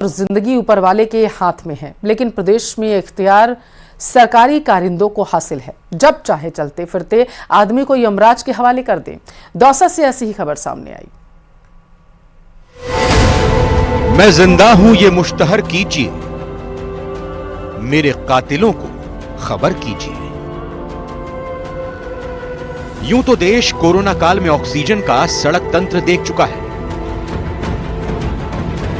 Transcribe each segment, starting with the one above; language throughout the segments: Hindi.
जिंदगी ऊपर वाले के हाथ में है, लेकिन प्रदेश में इख्तियार सरकारी कारिंदों को हासिल है। जब चाहे चलते फिरते आदमी को यमराज के हवाले कर दें। दौसा से ऐसी ही खबर सामने आई। मैं जिंदा हूं ये मुश्तहर कीजिए, मेरे कातिलों को खबर कीजिए। यूं तो देश कोरोना काल में ऑक्सीजन का सड़क तंत्र देख चुका है।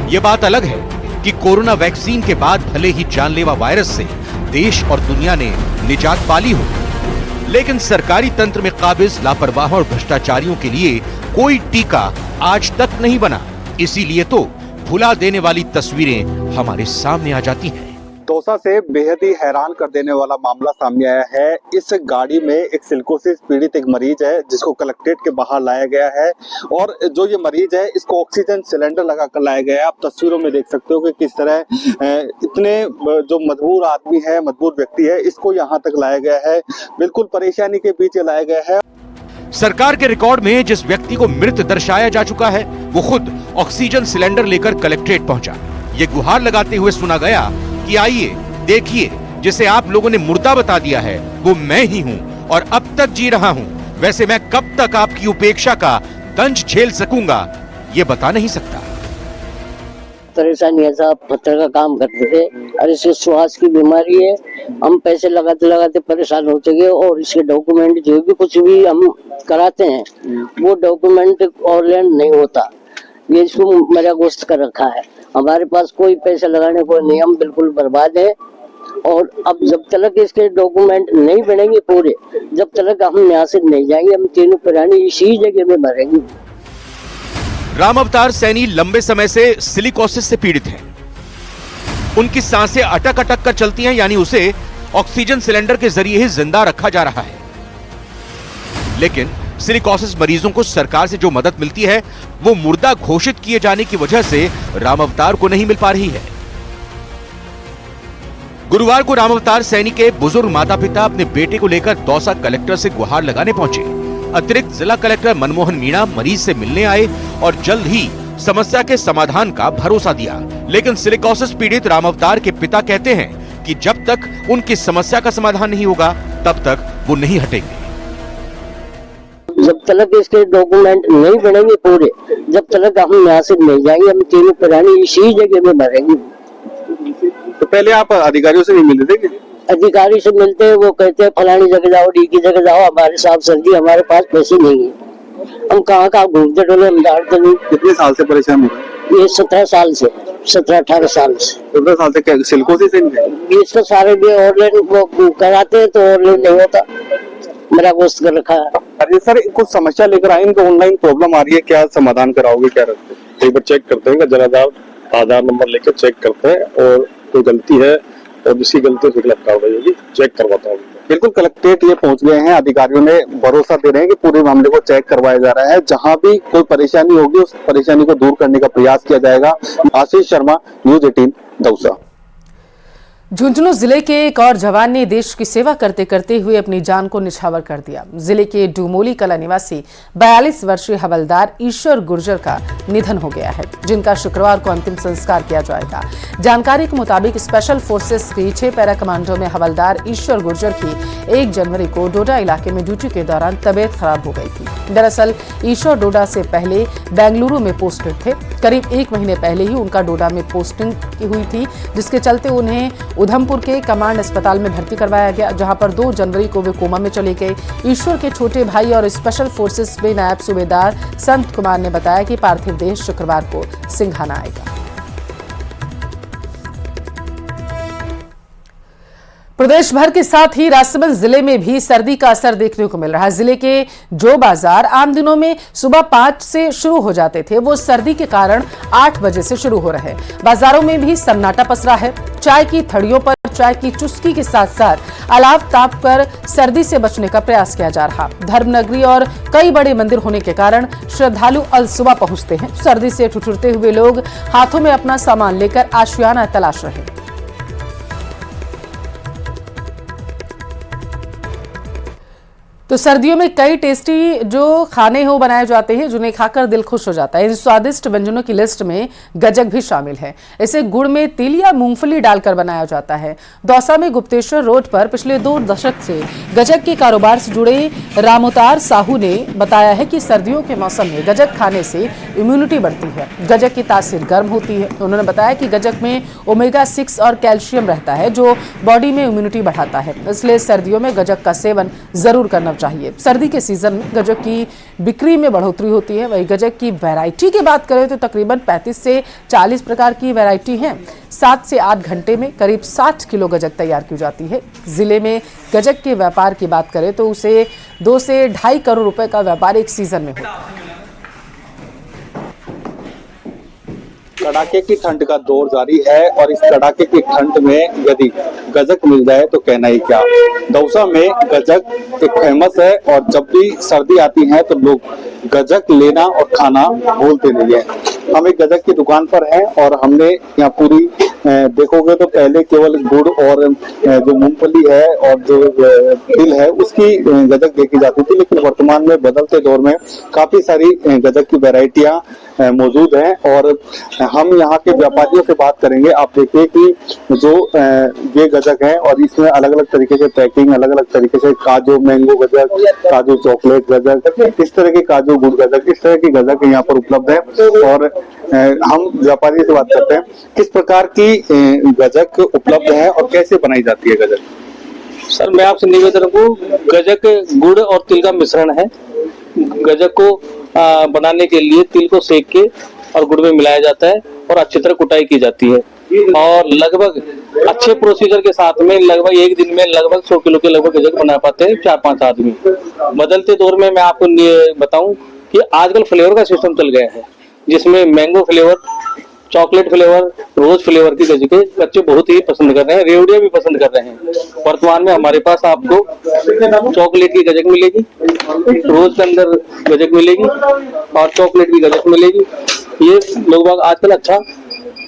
यह बात अलग है कि कोरोना वैक्सीन के बाद भले ही जानलेवा वायरस से देश और दुनिया ने निजात पा ली हो, लेकिन सरकारी तंत्र में काबिज लापरवाह और भ्रष्टाचारियों के लिए कोई टीका आज तक नहीं बना। इसीलिए तो भुला देने वाली तस्वीरें हमारे सामने आ जाती हैं। दौसा से बेहद ही हैरान कर देने वाला मामला सामने आया है। इस गाड़ी में एक सिलिकोसिस पीड़ित एक मरीज है जिसको कलेक्ट्रेट के बाहर लाया गया है और जो ये मरीज है इसको ऑक्सीजन सिलेंडर लगाकर लाया गया है। आप तस्वीरों में देख सकते हो कि किस तरह इतने जो मजबूर आदमी है, मजबूर व्यक्ति है, इसको यहाँ तक लाया गया है। बिल्कुल परेशानी के बीच लाया गया है। सरकार के रिकॉर्ड में जिस व्यक्ति को मृत दर्शाया जा चुका है वो खुद ऑक्सीजन सिलेंडर लेकर कलेक्ट्रेट पहुंचा। ये गुहार लगाते हुए सुना गया कि आइए देखिए, जिसे आप लोगों ने मुर्दा बता दिया है वो मैं ही हूं और अब तक जी रहा हूं। वैसे मैं कब तक आपकी उपेक्षा का दंश झेल सकूंगा ये बता नहीं सकता। परेशानी ऐसा पत्थर का काम करते थे और इसके श्वास की बीमारी है। हम पैसे लगाते लगाते परेशान हो चुके और इसके डॉक्यूमेंट जो भी कुछ भी हम कराते हैं वो डॉक्यूमेंट ऑनलाइन नहीं होता। ये इसको मेरा गोश्त कर रखा है। हमारे पास कोई पैसे लगाने को नहीं, हम बिल्कुल बर्बाद है। और अब जब तक इसके डॉक्यूमेंट नहीं बनेंगे पूरे, जब तक हम यहाँ से नहीं जाएंगे, हम तीनों प्राणी इसी जगह में मरेंगे। राम अवतार सैनी लंबे समय से सिलिकोसिस से पीड़ित हैं। उनकी सांसें अटक अटक कर चलती हैं, यानी उसे ऑक्सीजन सिलेंडर के जरिए ही जिंदा रखा जा रहा है। लेकिन सिलिकोसिस मरीजों को सरकार से जो मदद मिलती है वो मुर्दा घोषित किए जाने की वजह से राम अवतार को नहीं मिल पा रही है। गुरुवार को राम अवतार सैनी के बुजुर्ग माता पिता अपने बेटे को लेकर दौसा कलेक्टर से गुहार लगाने पहुंचे। अतिरिक्त जिला कलेक्टर मनमोहन मीणा मरीज से मिलने आए और जल्द ही समस्या के समाधान का भरोसा दिया। लेकिन सिलिकोसिस पीड़ित राम अवतार के पिता कहते हैं कि जब तक उनकी समस्या का समाधान नहीं होगा तब तक वो नहीं हटेंगे। जब तक इसके डॉक्यूमेंट नहीं बनेंगे पूरे, जब तक हम यहाँ से नहीं जाएंगे, हम तीनों प्राणी इसी जगह में मरेंगे। तो पहले आप अधिकारियों से नहीं मिलते थे? अधिकारी से मिलते हैं, वो कहते हैं फलानी जगह जाओ, डी की जगह जाओ, हमारे साथ सर्दी, हमारे पास पैसे नहीं है। हम कहाँ घूमते डोले, हम जानते नहीं। कितने साल से परेशान हो? ये 17 साल से, 17-18 साल से। 17 साल से सिलिकोसिस है? इसका सारे भी ऑनलाइन वो कराते हैं तो ऑनलाइन नहीं होता। मेरा गोश्त कर रखा है। अरे सर, कुछ समस्या लेकर आए, इनको ऑनलाइन प्रॉब्लम आ रही है, क्या समाधान कराओगे? क्या रखते हैं? एक बार चेक करते हैं, जनाधार आधार नंबर लेकर चेक करते हैं और कोई गलती है और जिसकी गलती है खिलाफ कार्रवाई होगी, चेक करवाता हूँ। बिल्कुल कलेक्ट्रेट ये पहुंच गए हैं। अधिकारियों ने भरोसा दे रहे हैं कि पूरे मामले को चेक करवाया जा रहा है। जहां भी कोई परेशानी होगी उस परेशानी को दूर करने का प्रयास किया जाएगा। आशीष शर्मा, न्यूज 18 दौसा। झुंझुनू जिले के एक और जवान ने देश की सेवा करते करते हुए अपनी जान को निछावर कर दिया। जिले के डुमोली कला निवासी 42 वर्षीय हवलदार ईश्वर गुर्जर का निधन हो गया है, जिनका शुक्रवार को अंतिम संस्कार किया जाएगा। जानकारी के मुताबिक स्पेशल फोर्सेस के 6 पैरा कमांडो में हवलदार ईश्वर गुर्जर की 1 जनवरी को डोडा इलाके में ड्यूटी के दौरान तबीयत खराब हो गई थी। दरअसल ईश्वर डोडा से पहले बेंगलुरु में पोस्टेड थे। करीब 1 महीने पहले ही उनका डोडा में पोस्टिंग हुई थी, जिसके चलते उन्हें उधमपुर के कमांड अस्पताल में भर्ती करवाया गया, जहां पर 2 जनवरी को वे कोमा में चले गए। ईश्वर के छोटे भाई और स्पेशल फोर्सेस में नायब सूबेदार संत कुमार ने बताया कि पार्थिव देह शुक्रवार को सिंघाना आएगा। प्रदेश भर के साथ ही राजसमंद जिले में भी सर्दी का असर देखने को मिल रहा है। जिले के जो बाजार आम दिनों में सुबह 5 से शुरू हो जाते थे, वो सर्दी के कारण 8 बजे से शुरू हो रहे हैं। बाजारों में भी सन्नाटा पसरा है। चाय की थड़ियों पर चाय की चुस्की के साथ साथ अलाव ताप कर सर्दी से बचने का प्रयास किया जा रहा। धर्मनगरी और कई बड़े मंदिर होने के कारण श्रद्धालु अलसुबह पहुंचते हैं। सर्दी से ठिठुरते हुए लोग हाथों में अपना सामान लेकर आशियाना तलाश रहे। तो सर्दियों में कई टेस्टी जो खाने हो बनाए जाते हैं जिन्हें खाकर दिल खुश हो जाता है। इन स्वादिष्ट व्यंजनों की लिस्ट में गजक भी शामिल है। इसे गुड़ में तिल या मूंगफली डालकर बनाया जाता है। दौसा में गुप्तेश्वर रोड पर पिछले 2 दशक से गजक के कारोबार से जुड़े रामअवतार साहू ने बताया है कि सर्दियों के मौसम में गजक खाने से इम्यूनिटी बढ़ती है। गजक की तासीर गर्म होती है। उन्होंने बताया कि गजक में ओमेगा 6 और कैल्शियम रहता है जो बॉडी में इम्यूनिटी बढ़ाता है, इसलिए सर्दियों में गजक का सेवन जरूर करना चाहिए। सर्दी के सीजन में गजक की बिक्री में बढ़ोतरी होती है। वही गजक की वैरायटी की बात करें तो तकरीबन 35 से 40 प्रकार की वैरायटी हैं। 7 से 8 घंटे में करीब 60 किलो गजक तैयार की जाती है। जिले में गजक के व्यापार की बात करें तो उसे 2 से 2.5 करोड़ रुपए का व्यापार एक सीजन में होता है। कड़ाके की ठंड का दौर जारी है और इस कड़ाके की ठंड में यदि गजक मिल जाए तो कहना ही क्या। दौसा में गजक एक फेमस है और जब भी सर्दी आती है तो लोग गजक लेना और खाना भूलते नहीं है। हम एक गजक की दुकान पर हैं और हमने यहाँ पूरी देखोगे तो पहले केवल गुड़ और जो मूंगफली है और जो तिल है उसकी गजक देखी जाती थी, लेकिन वर्तमान में बदलते दौर में काफी सारी गजक की वैरायटियां मौजूद हैं और हम यहाँ के व्यापारियों से बात करेंगे। आप देखिए कि जो ये गजक है और इसमें अलग अलग तरीके से पैकिंग, अलग अलग तरीके से काजू मैंगो गजक, काजू चॉकलेट गजक, इस तरह के काजू गुड़ गजक, इस तरह की गजक यहाँ पर उपलब्ध है। और हम व्यापारी से बात करते हैं किस प्रकार की गजक उपलब्ध है और कैसे बनाई जाती है गजक। सर मैं आपसे निवेदन करूँ, गजक गुड़ और तिल का मिश्रण है। गजक को बनाने के लिए तिल को सेक के और गुड़ में मिलाया जाता है और अच्छी तरह कुटाई की जाती है और लगभग अच्छे प्रोसीजर के साथ में लगभग एक दिन में लगभग 100 किलो के लगभग गजक बना पाते हैं 4-5 आदमी। बदलते दौर में मैं आपको बताऊं कि आजकल फ्लेवर का सिस्टम चल गया है जिसमें mango flavour, chocolate flavour, rose flavour की गजके बच्चे बहुत ही पसंद कर रहे हैं, रेवड़िया भी पसंद कर रहे हैं। वर्तमान में हमारे पास आपको चॉकलेट की गजक मिलेगी, रोज के अंदर गजक मिलेगी और चॉकलेट की गजक मिलेगी। ये लोग बाग आजकल अच्छा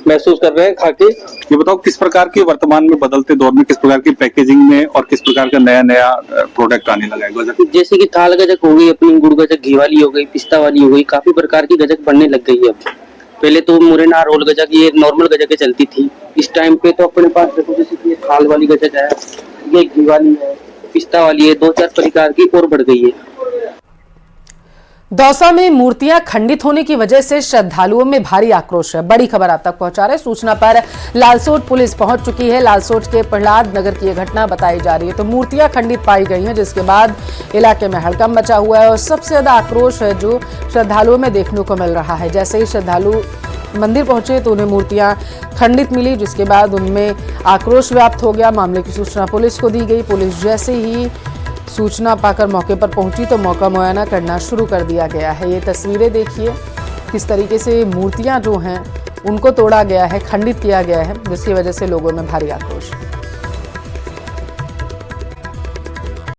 महसूस कर रहे हैं खा के। ये बताओ किस प्रकार की वर्तमान में बदलते दौर में किस प्रकार की पैकेजिंग में और किस प्रकार का नया नया प्रोडक्ट आने लगा है गजक? जैसे कि थाल गजक हो गई, अपनी गुड़ गजक, घी वाली हो गई, पिस्ता वाली हो गई, काफी प्रकार की गजक बनने लग गई है अब। पहले तो मुरैना रोल गजक, ये नॉर्मल गजक चलती थी। इस टाइम पे तो अपने पास देखो जैसे कि थाल वाली गजक है, ये घी वाली है, पिस्ता वाली है, 2-4 प्रकार की और बढ़ गई है। दौसा में मूर्तियां खंडित होने की वजह से श्रद्धालुओं में भारी आक्रोश है। बड़ी खबर आप तक पहुंचा रहे, सूचना पर लालसोट पुलिस पहुंच चुकी है। लालसोट के प्रहलाद नगर की यह घटना बताई जा रही है। तो मूर्तियां खंडित पाई गई हैं जिसके बाद इलाके में हड़कंप मचा हुआ है और सबसे ज्यादा आक्रोश है जो श्रद्धालुओं में देखने को मिल रहा है। जैसे ही श्रद्धालु मंदिर पहुंचे तो उन्हें मूर्तियां खंडित मिली, जिसके बाद उनमें आक्रोश व्याप्त हो गया। मामले की सूचना पुलिस को दी गई। पुलिस जैसे ही सूचना पाकर मौके पर पहुंची तो मौका मुआयना करना शुरू कर दिया गया है। ये तस्वीरें देखिए किस तरीके से मूर्तियां जो हैं उनको तोड़ा गया है, खंडित किया गया है, जिसकी वजह से लोगों में भारी आक्रोश है।